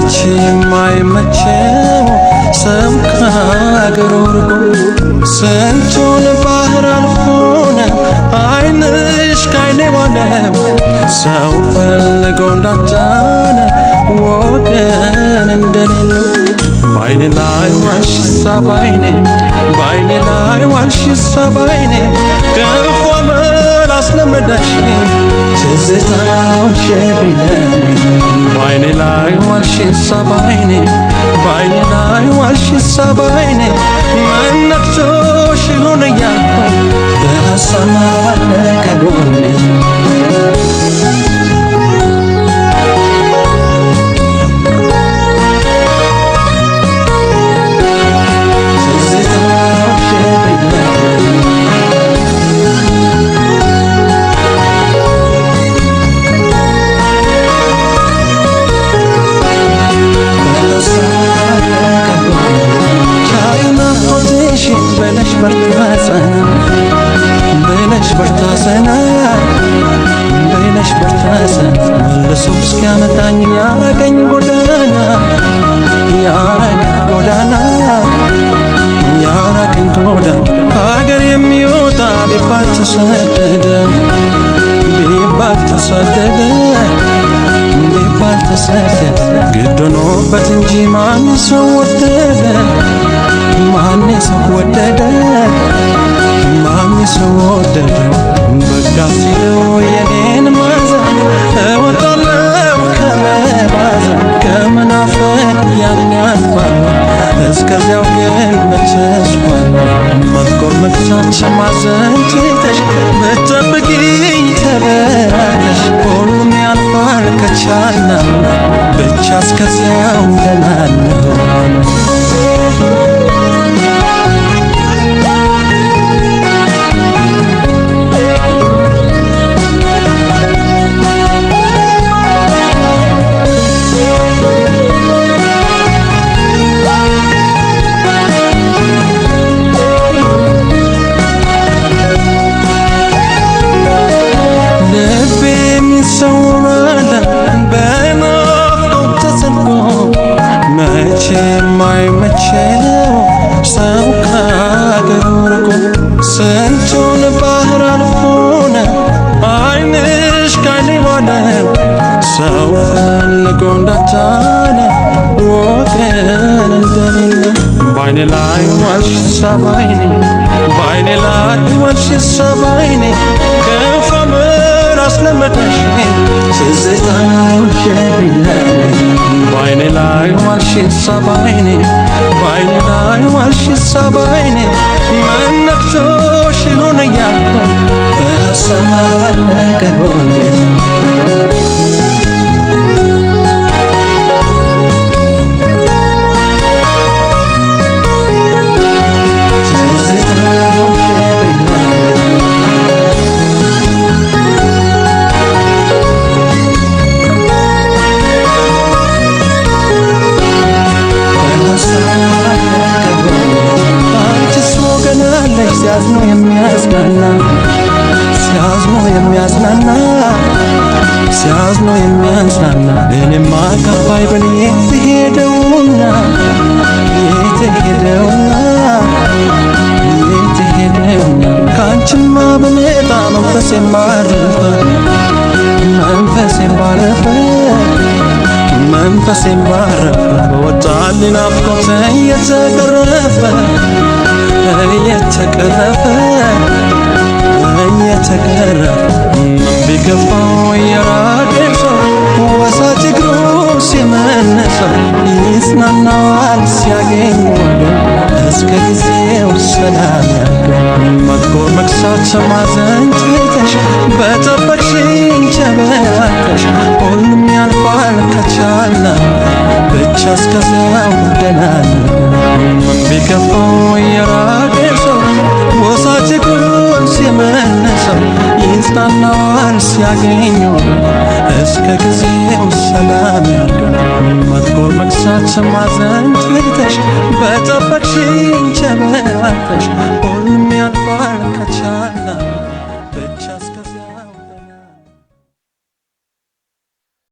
ላንቺ የማይመቸው ሰው ከአገሩ ርቆ ስንቱን ባህር አልፎነ አይንሽ ካይኔ ዋለም ሰው ፈልጎ እንዳጣነ ወገን እንደሌለው ባይኔ ላይ ዋልሽ ባይኔ ባይኔ ላይ ዋልሽ ባይኔ ከፎ መላስ ለመዳሽ ትዝታው ሸቢለኝ ባይኔ ላይ ዋልሽ ባይኔ ባይኔ ላይ ዋልሽ ባይኔ መነክቶሽ ይሆን እያልኩ በሀሳብ ከጎኔ በይነሽ በርታሰና መልሶ እስኪያመጣኝ ያረገኝ ጎዳና ያረገኝ ጎዳና ከሀገር የሚወጣ ቢባል ተሰደደ ግድ ሆኖበት እንጂ ማን ሰው ወደደ ማን ሰው ወደደ በቃ ሲለው የኔን ማዘን እወጣለሁ ከመባዘን ከመናፈቅ ያን ያልፋል እስከዚያው ግን በተስፋል መጥቆር መግዛት ማዘን ትተሽ ብትጠብቂኝ ተበራለሽ ሁሉም ያልፋል ከቻልና ብቻ እስከዚያው ደህና እንሁን የማይመቸው ሰው ከአገሩ ርቆ ስንቱን ባህር አልፎነ አይንሽ ካይኔ ዋለው ሰው ፈልጎ እንዳጣነ ወገን እንደሌለ ባይኔ ላይ ዋልሽ ባይኔ ባይኔ ላይ ዋልሽ ባይኔ ከፎ መላስ ለመዳሽ ትዝታው ሸቢለኝ ባይኔ ላይ ዋልሽ ባይኔ ባይኔ ላይ ዋልሽ ባይኔ መነክቶሽ ይሆን እያልኩ በሀሳብ ከጎኔ ሲያዝኖ የሚያጽናና እኔማ ከፋይ በኔ የተሄደውና ካንቺማ በመጣ መንፈሴም ባረፈ በወጣልኝ ናፍቆት እየተገረፈ ቢከፋው የራቀኝ ሰው ወሳጅ እግሩ ሲመነሰው ይጽናናዋል ሲያገኝ ወዶ እስከ ጊዜው ሰላም ያለው መጥቆር መክሳት ማዘን ትተሽ በጠበቅሽኝ ቸበራተሽ ሁሉም ያልፋል ከቻልና ብቻ እስከዚያው ደህና ነን ቢከፋው የራቀኝ ሰው ወሳጅ እግሩን ሲመነሰው ይጽናናዋል ሲያገኝ ወዶ እስከ ጊዜው ሰላም ያለው መጥቆር መክሳት ማዘን ትተሽ በጠበቅሽኝ ቸበራተሽ